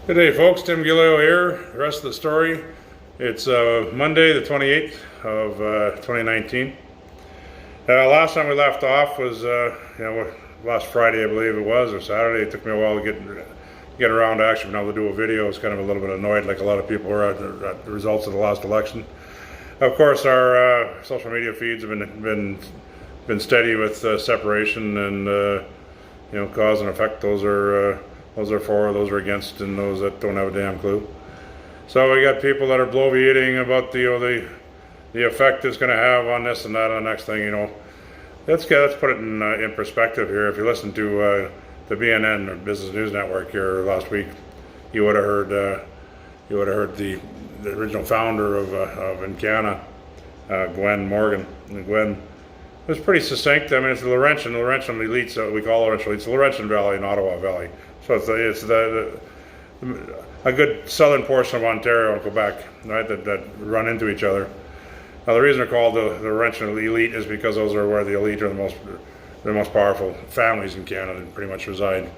Good day, folks. Tim Gillio here. The rest of the story. It's Monday, the 28th of 2019. Last time we left off was, last Friday, I believe it was, or Saturday. It took me a while to get around to actually being able to do a video. I was kind of a little bit annoyed, like a lot of people were at the results of the last election. Of course, our social media feeds have been steady with separation and cause and effect. Those are for, those are against, and those that don't have a damn clue. So we got people that are bloviating about the effect it's going to have on this and that and the next thing. Let's put it in perspective here. If you listen to the BNN or Business News Network here last week, you would have heard the original founder of Encana, Gwen Morgan. And Gwen was pretty succinct. I mean, it's the Laurentian elites, we call Laurentian elites, the Laurentian Valley and Ottawa Valley. So it's a good southern portion of Ontario and Quebec, right, that run into each other. Now, the reason they're called the Laurentian elite is because those are where the elite are the most powerful families in Canada and pretty much reside,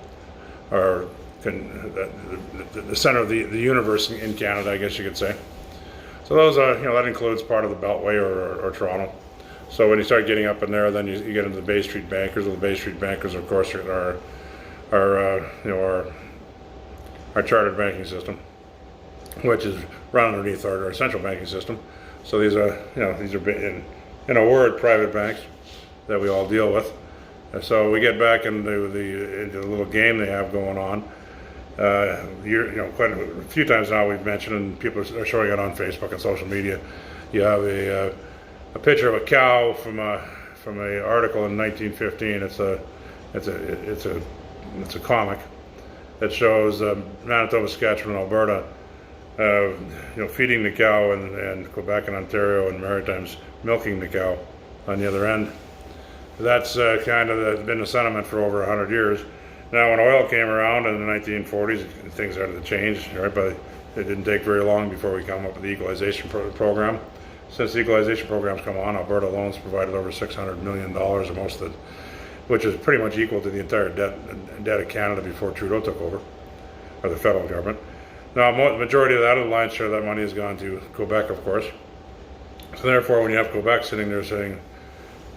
or the center of the universe in Canada, I guess you could say. So those are, that includes part of the Beltway or Toronto. So when you start getting up in there, then you get into the Bay Street bankers. Well, the Bay Street bankers, of course, are our chartered banking system, which is run underneath our central banking system. So these are in a word, private banks that we all deal with. And so we get back into the little game they have going on. Quite a few times now we've mentioned, and people are showing it on Facebook and social media. You have a picture of a cow from a article in 1915. It's a comic that shows Manitoba, Saskatchewan, Alberta, feeding the cow, and Quebec and Ontario and Maritimes milking the cow on the other end. That's kind of been the sentiment for over 100 years. Now, when oil came around in the 1940s, things started to change, right? But it didn't take very long before we come up with the equalization program. Since the equalization program's come on, Alberta alone has provided over $600 million, or most of it, which is pretty much equal to the entire debt of Canada before Trudeau took over, or the federal government. Now, the majority of that, the lion's share of that money has gone to Quebec, of course. So therefore, when you have Quebec sitting there saying,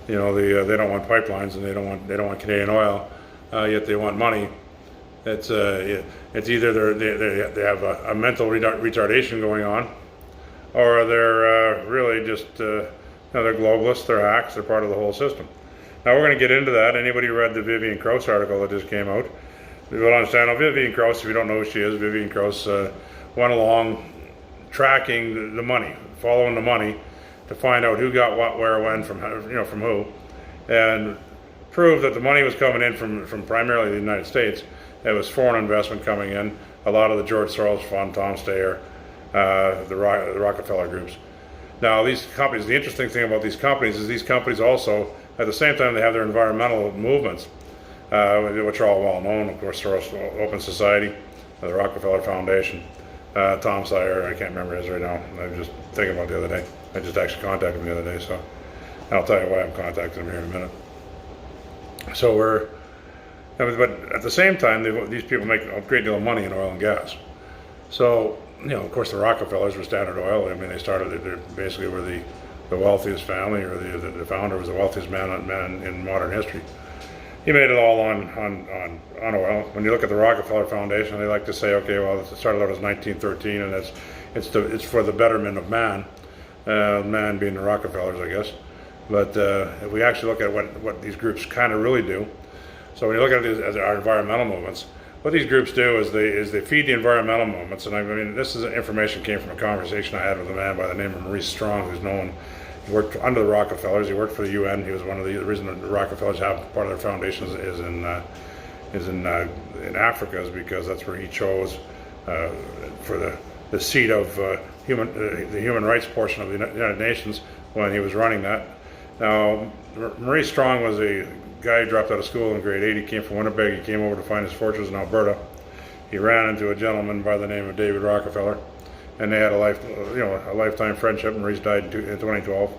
they don't want pipelines and they don't want Canadian oil, yet they want money, it's either they have a mental retardation going on, or they're really just they're globalists, they're hacks, they're part of the whole system. Now, we're going to get into that. Anybody who read the Vivian Krause article that just came out, you will understand. Now, Vivian Krause, if you don't know who she is, Vivian Krause went along tracking the money, following the money, to find out who got what, where, when, from who, and proved that the money was coming in from primarily the United States. It was foreign investment coming in, a lot of the George Soros Fund, Tom Steyer, the Rockefeller groups. Now, these companies, the interesting thing about these companies is these companies also, at the same time, they have their environmental movements, which are all well known. Of course, Soros Open Society, the Rockefeller Foundation, Tom Steyer, I can't remember his right now. I was just thinking about it the other day. I just actually contacted him the other day, so I'll tell you why I'm contacting him here in a minute. So but at the same time, these people make a great deal of money in oil and gas. So, of course, the Rockefellers were Standard Oil. I mean, they basically were the wealthiest family, or the founder was the wealthiest man in modern history. He made it all on oil. When you look at the Rockefeller Foundation, they like to say, okay, well, it started out as 1913, and it's for the betterment of man, man being the Rockefellers, I guess. But if we actually look at what these groups kind of really do, so when you look at it as our environmental movements, what these groups do is they feed the environmental movements. And I mean, this is information came from a conversation I had with a man by the name of Maurice Strong, who's known. He worked under the Rockefellers. He worked for the UN. He was one of the reason the Rockefellers have part of their foundations is in Africa, is because that's where he chose for the seat of the human rights portion of the United Nations when he was running that. Now, Maurice Strong was a guy who dropped out of school in grade 8. He came from Winnipeg. He came over to find his fortunes in Alberta. He ran into a gentleman by the name of David Rockefeller, and they had a lifetime friendship. Maurice died in 2012.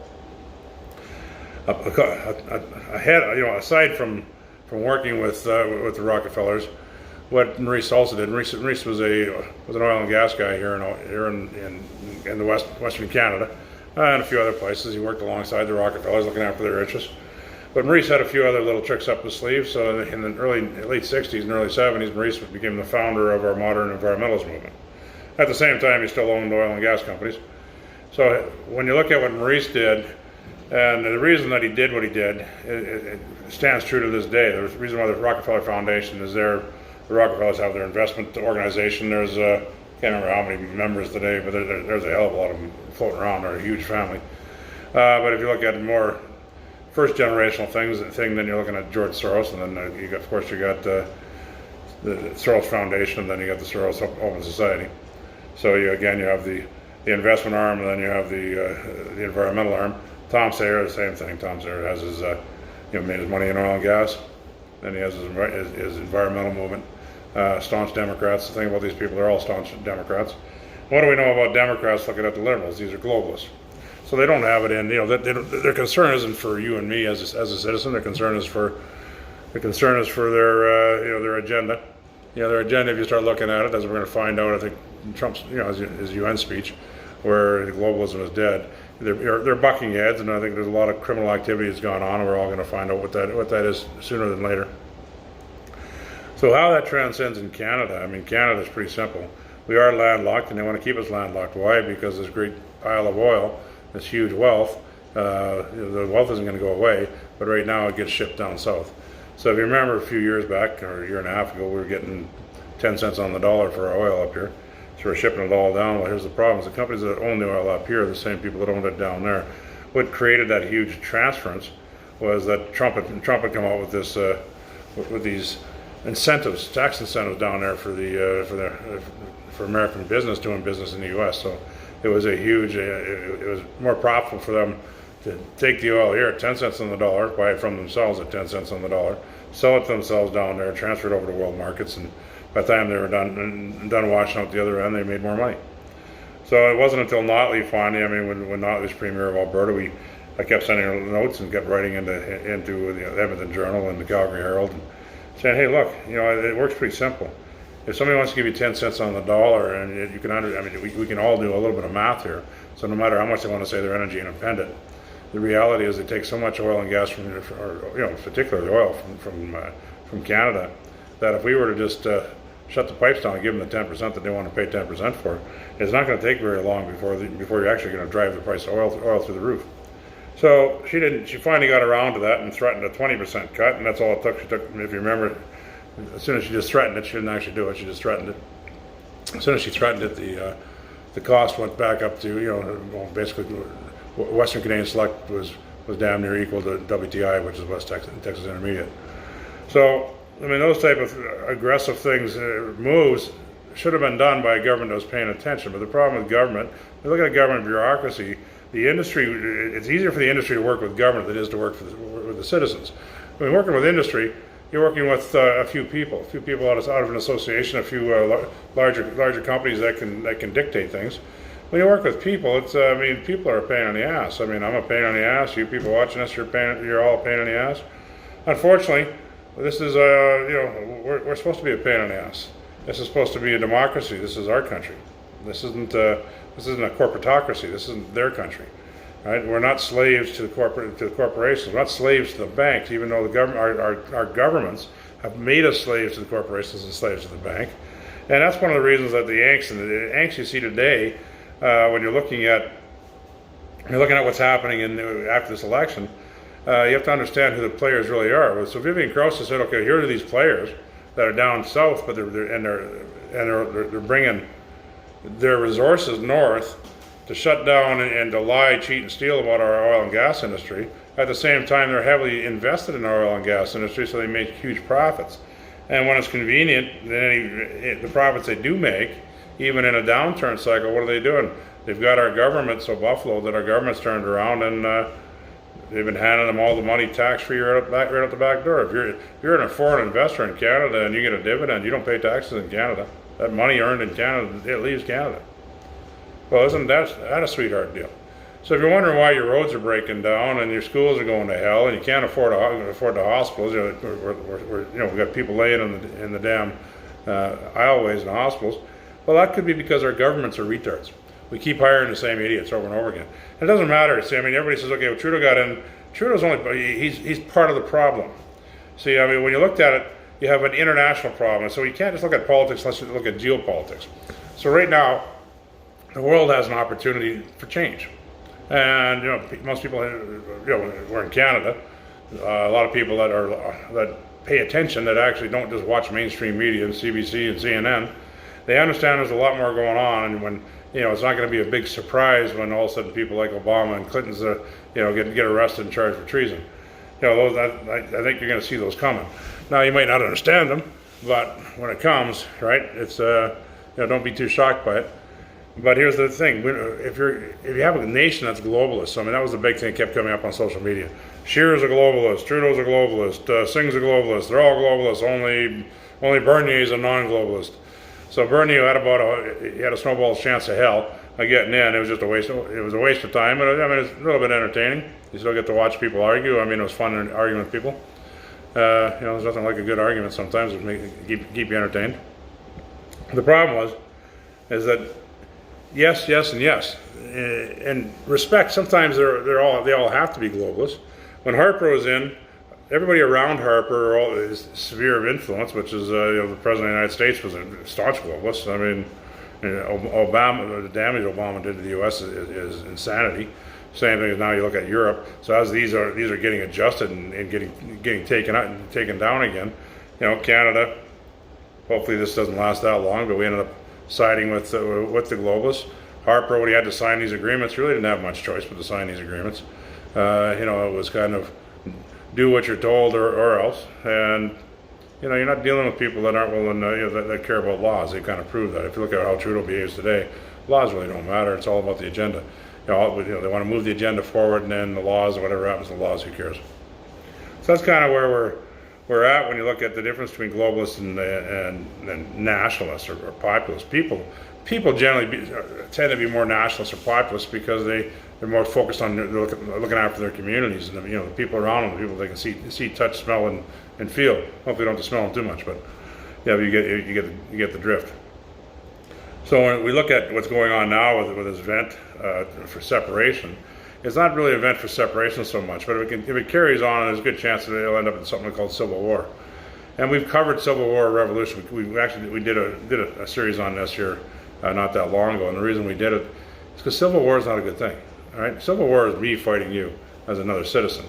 Aside from working with the Rockefellers, what Maurice also did. Maurice was an oil and gas guy here in the Western Canada and a few other places. He worked alongside the Rockefellers, looking after their interests. But Maurice had a few other little tricks up his sleeve. So in the late 60s and early 70s, Maurice became the founder of our modern environmentalist movement. At the same time, he still owned oil and gas companies. So when you look at what Maurice did, and the reason that he did what he did, it stands true to this day. The reason why the Rockefeller Foundation is there, the Rockefellers have their investment organization. There's I can't remember how many members today, but there's a hell of a lot of them floating around. They're a huge family. But if you look at more first generational thing, then you're looking at George Soros, and then you got the Soros Foundation, and then you got the Soros Open Society. So you have the investment arm, and then you have the environmental arm. Tom Sayer, the same thing. Tom Sayer has his made his money in oil and gas. Then he has his environmental movement. Staunch Democrats. The thing about these people, they're all staunch Democrats. What do we know about Democrats looking at the liberals? These are globalists. So they don't have it in, their concern isn't for you and me as a citizen. Their concern is for their agenda. Their agenda, if you start looking at it, as we're going to find out, I think Trump's, his UN speech, where globalism is dead. They're bucking heads, and I think there's a lot of criminal activity that's gone on, and we're all going to find out what that is sooner than later. So how that transcends in Canada, Canada's pretty simple. We are landlocked, and they want to keep us landlocked. Why? Because this great pile of oil, this huge wealth, the wealth isn't going to go away, but right now it gets shipped down south. So if you remember a few years back, or a year and a half ago, we were getting 10 cents on the dollar for our oil up here. So we're shipping it all down. Well, here's the problem. The companies that own the oil up here are the same people that owned it down there. What created that huge transference was that Trump had come out with this with these incentives, tax incentives down there for American business doing business in the U.S. So it was it was more profitable for them to take the oil here at 10 cents on the dollar, buy it from themselves at 10 cents on the dollar, sell it themselves down there, transfer it over to world markets, and by the time they were done washing out the other end, they made more money. So it wasn't until Notley finally, when Notley was Premier of Alberta, I kept sending her notes and kept writing into the Edmonton Journal and the Calgary Herald, and saying, hey, look, it works pretty simple. If somebody wants to give you 10 cents on the dollar, and you can we can all do a little bit of math here. So no matter how much they want to say they're energy independent, the reality is they take so much oil and gas particularly oil from Canada, that if we were to just shut the pipes down and give them the 10% that they want to pay 10% for, it's not going to take very long before you're actually going to drive the price of oil through the roof. So she finally got around to that and threatened a 20% cut, and that's all it took. She took, if you remember, as soon as she just threatened it, she didn't actually do it, she just threatened it. As soon as she threatened it, the cost went back up to, basically, Western Canadian Select was damn near equal to WTI, which is West Texas Intermediate. So, those type of aggressive things, moves, should have been done by a government that was paying attention. But the problem with government, you look at government bureaucracy, the industry, it's easier for the industry to work with government than it is to work with the citizens. Working with industry, you're working with a few people out of an association, a few larger companies that can dictate things. When you work with people, it's people are a pain in the ass. I'm a pain in the ass. You people watching us, you're all a pain in the ass. Unfortunately, this is we're supposed to be a pain in the ass. This is supposed to be a democracy. This is our country. This isn't a corporatocracy. This isn't their country. Right? We're not slaves to the corporations. We're not slaves to the banks, even though our governments have made us slaves to the corporations and slaves to the bank. And that's one of the reasons that the angst you see today, when you're looking at what's happening after this election, you have to understand who the players really are. So Vivian Krause said, okay, here are these players that are down south, but they're bringing their resources north to shut down and to lie, cheat, and steal about our oil and gas industry. At the same time, they're heavily invested in our oil and gas industry, so they make huge profits. And when it's convenient, the profits they do make, even in a downturn cycle, what are they doing? They've got our government so buffaloed that our government's turned around and they've been handing them all the money tax-free right out the back door. If you're a foreign investor in Canada and you get a dividend, you don't pay taxes in Canada. That money earned in Canada, it leaves Canada. Well, isn't that a sweetheart deal? So if you're wondering why your roads are breaking down and your schools are going to hell and you can't afford the hospitals, we've got people laying in the damn aisleways in the hospitals. Well, that could be because our governments are retards. We keep hiring the same idiots over and over again. It doesn't matter. See, I mean, everybody says, okay, well, Trudeau got in. Trudeau's only, he's part of the problem. See, I mean, when you looked at it, you have an international problem. So you can't just look at politics, let's look at geopolitics. So right now, the world has an opportunity for change. And, you know, most people, you know, we're in Canada. A lot of people that pay attention, that actually don't just watch mainstream media, CBC and CNN, they understand there's a lot more going on, and when, you know, it's not going to be a big surprise when all of a sudden people like Obama and Clinton's, you know, get arrested and charged for treason. You know, I think you're going to see those coming. Now, you might not understand them, but when it comes, right, it's, you know, don't be too shocked by it. But here's the thing: if you have a nation that's globalist, I mean, that was the big thing that kept coming up on social media. Scheer's a globalist, Trudeau's a globalist, Singh's a globalist. They're all globalists. Only Bernier's a non-globalist. So Bernier he had a snowball's chance of hell of getting in. It was just a waste. It was a waste of time. But I mean, it's a little bit entertaining. You still get to watch people argue. I mean, it was fun arguing with people. You know, there's nothing like a good argument. Sometimes it keep you entertained. The problem is that. Yes, yes, and yes. And respect, sometimes they all have to be globalists. When Harper was in, everybody around Harper is sphere of influence, which is, you know, the President of the United States was a staunch globalist. I mean, you know, Obama, the damage Obama did to the U.S. is insanity. Same thing as now you look at Europe. So as these are getting adjusted and getting taken out and taken down again, you know, Canada, hopefully this doesn't last that long, but we ended up siding with the globalists. Harper, when he had to sign these agreements, really didn't have much choice but to sign these agreements. You know, it was kind of do what you're told or else. And, you know, you're not dealing with people that aren't willing, you know, that care about laws. They kind of prove that. If you look at how Trudeau behaves today, laws really don't matter. It's all about the agenda. You know, they want to move the agenda forward, and then the laws, whatever happens to the laws, who cares? So that's kind of where we're at when you look at the difference between globalists and nationalists or populists. People generally tend to be more nationalists or populists because they're more focused on looking after their communities and, you know, the people around them, the people they can see, touch, smell, and feel. Hopefully, you don't have to smell them too much, but yeah, you get the drift. So when we look at what's going on now with this event for separation, it's not really an event for separation so much, but if it carries on, there's a good chance that it'll end up in something called Civil War. And we've covered Civil War revolution. We did a series on this here not that long ago, and the reason we did it is because Civil War is not a good thing. All right, Civil War is me fighting you as another citizen.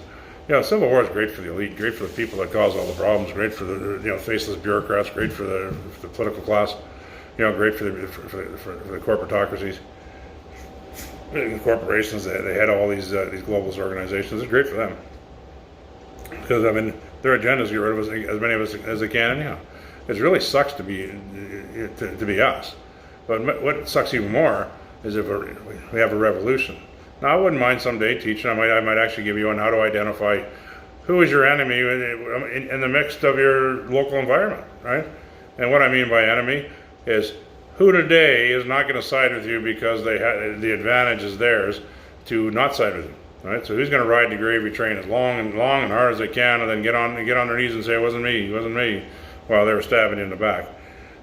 You know, Civil War is great for the elite, great for the people that cause all the problems, great for the, you know, faceless bureaucrats, great for the political class, you know, great for the corporatocracies. The corporations, they had all these globalist organizations. It's great for them because, I mean, their agenda is to get rid of as many of us as they can anyhow. It really sucks to be us, but what sucks even more is if we have a revolution. Now, I wouldn't mind someday teaching. I might actually give you on how to identify who is your enemy in the mix of your local environment, right? And what I mean by enemy is who today is not going to side with you because the advantage is theirs to not side with you, right? So who's going to ride the gravy train as long and hard as they can, and then get on their knees and say it wasn't me, while they were stabbing you in the back.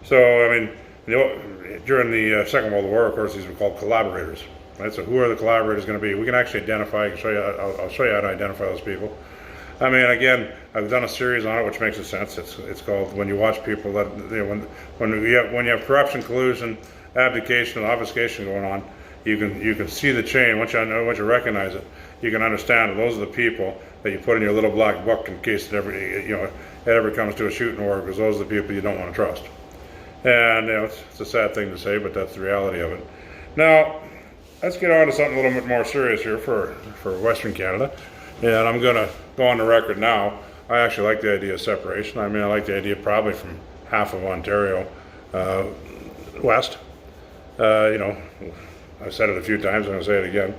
So I mean, you know, during the Second World War, of course, these were called collaborators, right? So who are the collaborators going to be? We can actually identify. I'll show you how to identify those people. I mean, again, I've done a series on it, which makes sense. It's called When You Watch People That, you know, when you have corruption, collusion, abdication, and obfuscation going on, you can see the chain. Once you recognize it, you can understand that those are the people that you put in your little black book in case it ever comes to a shooting war, because those are the people you don't want to trust. And, you know, it's a sad thing to say, but that's the reality of it. Now, let's get on to something a little bit more serious here for Western Canada. And I'm going to go on the record now. I actually like the idea of separation. I mean, I like the idea probably from half of Ontario west. You know, I've said it a few times, I'm going to say it again.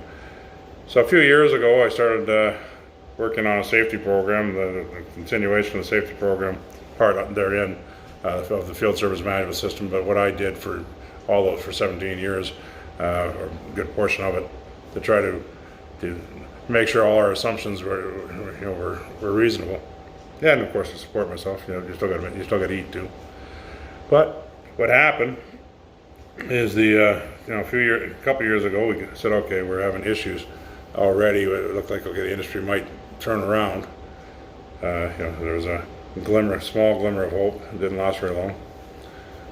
So a few years ago, I started working on a safety program, the continuation of the safety program part therein of the field service management system. But what I did for 17 years, or a good portion of it, to try to make sure all our assumptions were reasonable. Yeah, and of course to support myself. You know, you still got to eat too. But what happened is a couple years ago, we said, okay, we're having issues already. It looked like, okay, the industry might turn around. There was a small glimmer of hope. It didn't last very long.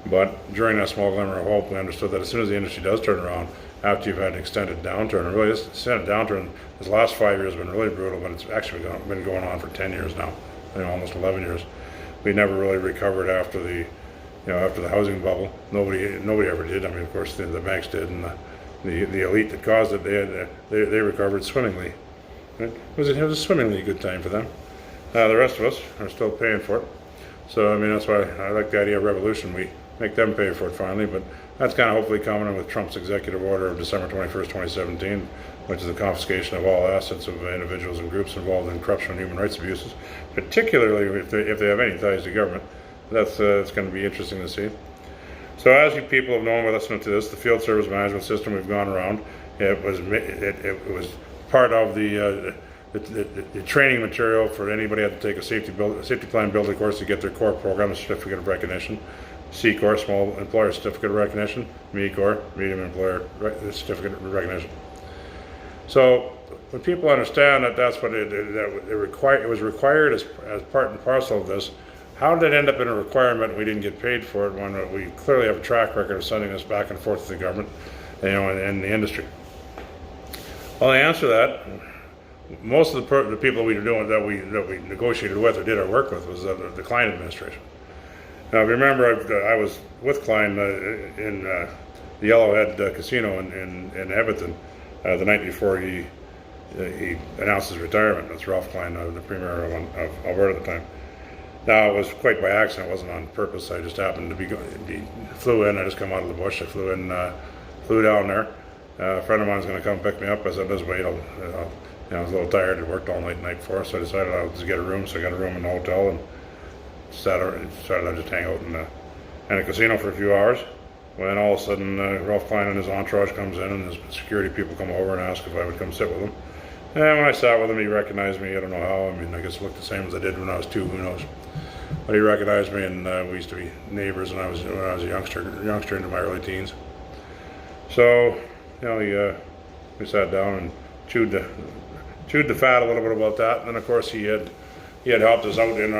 But during that small glimmer of hope, we understood that as soon as the industry does turn around, after you've had an extended downturn, and really this extended downturn, this last 5 years has been really brutal, but it's actually been going on for 10 years now, almost 11 years. We never really recovered after the housing bubble. Nobody ever did. I mean, of course, the banks did, and the elite that caused it, they recovered swimmingly. It was a swimmingly good time for them. The rest of us are still paying for it. So, I mean, that's why I like the idea of revolution. We make them pay for it finally, but that's kind of hopefully coming in with Trump's executive order of December 21st, 2017, which is the confiscation of all assets of individuals and groups involved in corruption and human rights abuses, particularly if they have any ties to government. That's going to be interesting to see. So as you people have known by listening to this, the field service management system we've gone around, it was part of the training material for anybody who had to take a safety plan building course to get their core program, a certificate of recognition. C-Corps, small employer certificate of recognition. Me-Corps, medium employer certificate of recognition. So when people understand that that's what it was required as part and parcel of this, how did it end up in a requirement and we didn't get paid for it when we clearly have a track record of sending this back and forth to the government, and the industry? Well, the answer to that, most of the people we negotiated with or did our work with was the Klein administration. Now, if you remember, I was with Klein in the Yellowhead Casino in Edmonton the night before he announced his retirement. That's Ralph Klein, the premier of Alberta at the time. Now, it was quite by accident. It wasn't on purpose. I just happened to flew in. I just come out of the bush. I flew down there. A friend of mine was going to come pick me up. I said, "Just wait. I was a little tired. I worked all night the night before, so I decided I'll just get a room. So I got a room in the hotel and started to just hang out in a casino for a few hours. When all of a sudden Ralph Klein and his entourage comes in, and his security people come over and ask if I would come sit with them. And when I sat with him, he recognized me. I don't know how. I mean, I guess it looked the same as I did when I was 2. Who knows? But he recognized me, and we used to be neighbors when I was a youngster into my early teens. So, we sat down and chewed the fat a little bit about that. And then, of course, he had helped us out in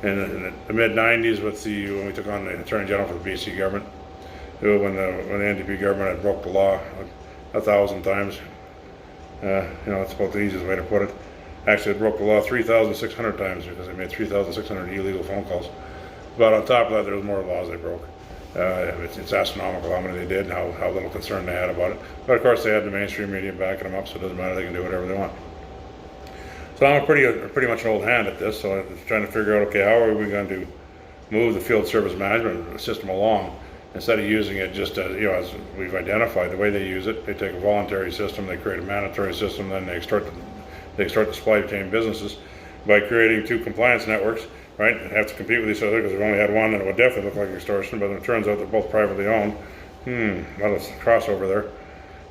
the mid-90s when we took on the Attorney General for the BC government, when the NDP government had broke the law 1,000 times. That's about the easiest way to put it. Actually, it broke the law 3,600 times because they made 3,600 illegal phone calls. But on top of that, there was more laws they broke. It's astronomical how many they did and how little concern they had about it. But of course, they had the mainstream media backing them up, so it doesn't matter. They can do whatever they want. So I'm pretty much an old hand at this. So I'm trying to figure out, okay, how are we going to move the field service management system along instead of using it just as we've identified the way they use it. They take a voluntary system, they create a mandatory system, then they extort the supply chain businesses by creating 2 compliance networks. Right, they have to compete with each other because we've only had one, and it would definitely look like extortion. But it turns out they're both privately owned. Well, it's a crossover there.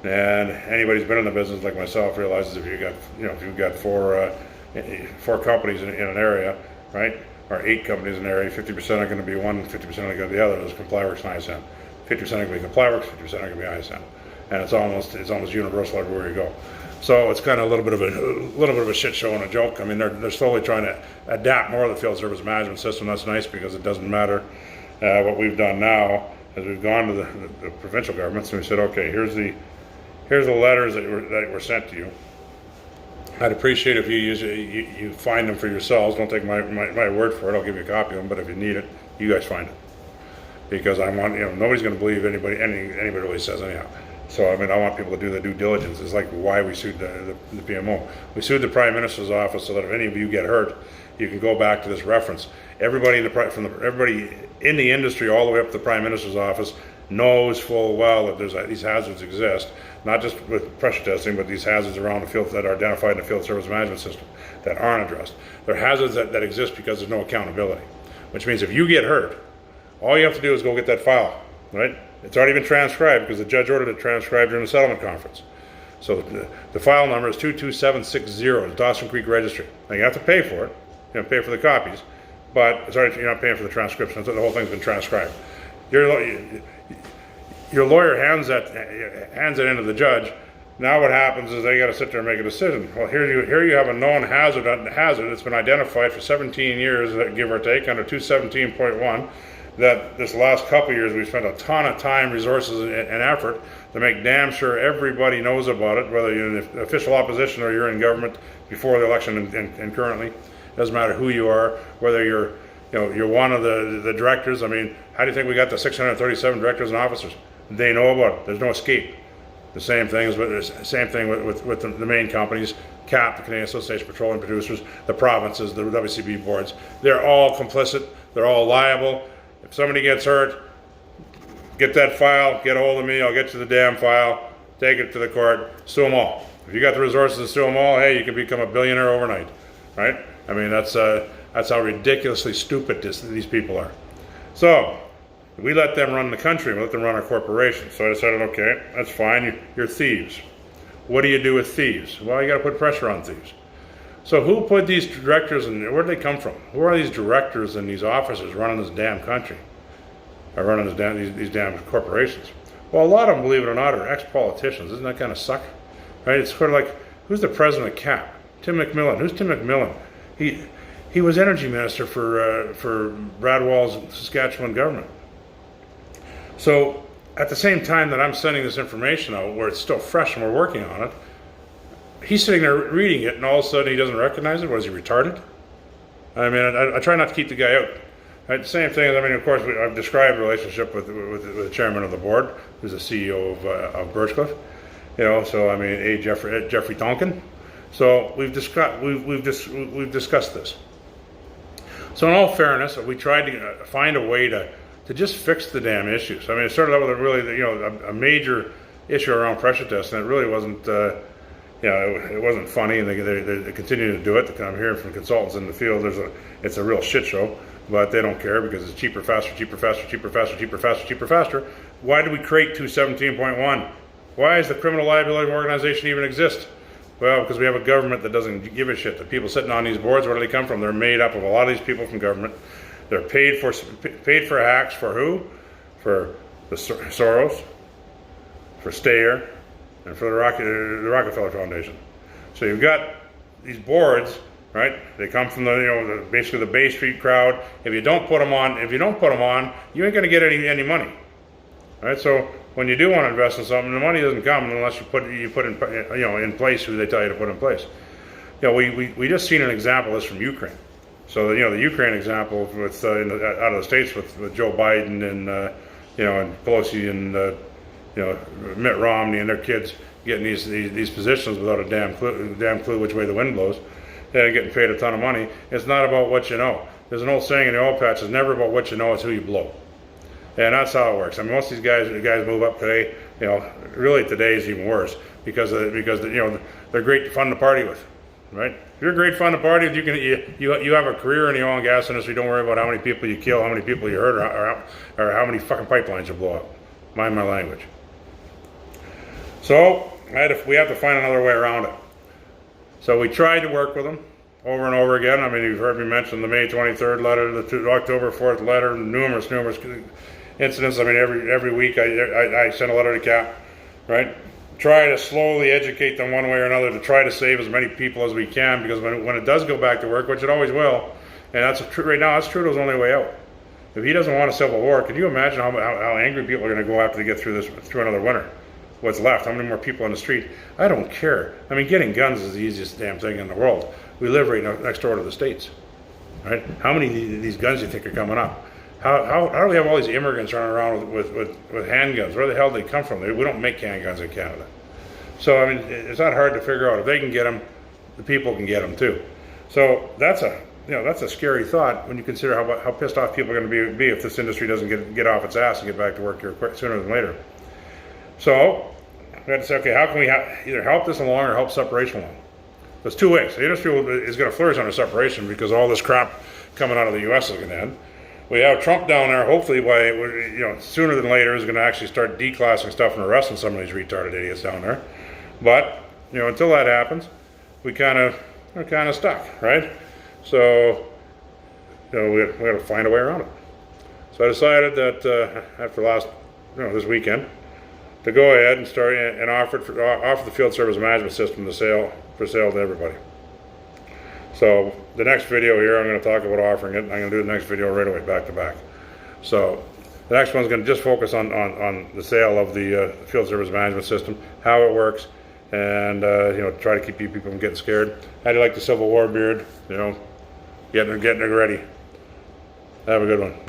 And anybody who's been in the business like myself realizes if you've got 4 companies in an area, right, or 8 companies in an area, 50% are going to be one, 50% are going to be the other. There's ComplyWorks and ISAN. 50% are going to be ComplyWorks, 50% are going to be ISAN, and it's almost universal everywhere you go. So it's kind of a little bit of a shit show and a joke. I mean, they're slowly trying to adapt more of the field service management system. That's nice because it doesn't matter. What we've done now is we've gone to the provincial governments and we said, okay, here's the letters that were sent to you. I'd appreciate if you find them for yourselves. Don't take my word for it. I'll give you a copy of them. But if you need it, you guys find it, because I want nobody's going to believe anybody really says anyhow. So, I mean, I want people to do their due diligence. It's like why we sued the PMO. We sued the Prime Minister's office so that if any of you get hurt, you can go back to this reference. Everybody everybody in the industry, all the way up to the Prime Minister's office, knows full well that these hazards exist, not just with pressure testing, but these hazards around the field that are identified in the field service management system that aren't addressed. They're hazards that exist because there's no accountability, which means if you get hurt, all you have to do is go get that file, right? It's already been transcribed because the judge ordered it transcribed during the settlement conference. So the file number is 22760, the Dawson Creek Registry. Now you have to pay for it, pay for the copies, but sorry, you're not paying for the transcription. The whole thing's been transcribed. Your lawyer hands it into the judge. Now what happens is they got to sit there and make a decision. Well, here you have a known hazard that's been identified for 17 years, give or take, under 217.1. That this last couple of years we've spent a ton of time, resources, and effort to make damn sure everybody knows about it, whether you're in official opposition or you're in government before the election and currently. Doesn't matter who you are, whether you're one of the directors. I mean, how do you think we got the 637 directors and officers? They know about it. There's no escape. The same thing with the main companies, CAP, the Canadian Association of Petroleum Producers, the provinces, the WCB boards. They're all complicit. They're all liable. If somebody gets hurt, get that file, get a hold of me, I'll get you the damn file, take it to the court, sue them all. If you got the resources to sue them all, hey, you can become a billionaire overnight, right? I mean, that's how ridiculously stupid these people are. So, we let them run the country, we let them run our corporations. So I decided, okay, that's fine, you're thieves. What do you do with thieves? Well, you gotta put pressure on thieves. So who put these directors in, where did they come from? Who are these directors and these officers running this damn country? Or running these damn corporations? Well, a lot of them, believe it or not, are ex-politicians. Doesn't that kind of suck? Right? It's sort of like, who's the president of CAP? Tim McMillan. Who's Tim McMillan? He was energy minister for Brad Wall's Saskatchewan government. So at the same time that I'm sending this information out, where it's still fresh and we're working on it, he's sitting there reading it, and all of a sudden he doesn't recognize it. What is he, retarded? I mean, I try not to keep the guy out. Right? The same thing. I mean, of course, I've described a relationship with the chairman of the board, who's the CEO of Birchcliff. So I mean, Jeffrey Tonkin. So we've discussed this. So in all fairness, we tried to find a way to just fix the damn issues. I mean, it started out with a major issue around pressure testing. It really wasn't. It wasn't funny, and they continue to do it. I'm hearing from consultants in the field, it's a real shit show, but they don't care because it's cheaper, faster, cheaper, faster, cheaper, faster, cheaper, faster, cheaper, faster. Why did we create 217.1? Why does the criminal liability organization even exist? Well, because we have a government that doesn't give a shit. The people sitting on these boards, where do they come from? They're made up of a lot of these people from government. They're paid for hacks for who? For the Soros, for Steyer, and for the Rockefeller Foundation. So you've got these boards, right? They come from basically the Bay Street crowd. If you don't put them on, you ain't going to get any money, right? So when you do want to invest in something, the money doesn't come unless you put in place who they tell you to put in place. We just seen an example of this from Ukraine. So the Ukraine example with out of the States with Joe Biden and and Pelosi and Mitt Romney and their kids getting these positions without a damn clue which way the wind blows, and getting paid a ton of money. It's not about what you know. There's an old saying in the oil patch: it's never about what you know, it's who you blow. And that's how it works. I mean, most of these guys move up today. Really today is even worse because they're great fun to party with, right? If you're great fun to party with, you have a career in the oil and gas industry. Don't worry about how many people you kill, how many people you hurt, or how many fucking pipelines you blow up. Mind my language. So we have to find another way around it. So we tried to work with them over and over again. I mean, you've heard me mention the May 23rd letter, the October 4th letter, numerous incidents. I mean, every week I send a letter to CAP, right? Try to slowly educate them one way or another to try to save as many people as we can, because when it does go back to work, which it always will, and right now that's Trudeau's only way out. If he doesn't want a civil war, can you imagine how angry people are going to go after they get through another winter? What's left? How many more people on the street? I don't care. I mean, getting guns is the easiest damn thing in the world. We live right next door to the States, right? How many of these guns do you think are coming up? How do we have all these immigrants running around with handguns? Where the hell do they come from? We don't make handguns in Canada. So, I mean, it's not hard to figure out. If they can get them, the people can get them too. So that's a scary thought when you consider how pissed off people are going to be if this industry doesn't get off its ass and get back to work here sooner than later. So we had to say, okay, how can we either help this along or help separation along? There's two ways. The industry is going to flourish under separation because all this crap coming out of the U.S. is going to end. We have Trump down there, hopefully by sooner than later, is going to actually start declassing stuff and arresting some of these retarded idiots down there. But until that happens, we're kind of stuck, right? So we got to find a way around it. So I decided that after this weekend, to go ahead and start and offer the field service management system for sale to everybody. So the next video here, I'm going to talk about offering it. I'm going to do the next video right away, back to back. So the next one's going to just focus on the sale of the field service management system, how it works, and try to keep people from getting scared. How do you like the Civil War beard? Getting it ready. Have a good one.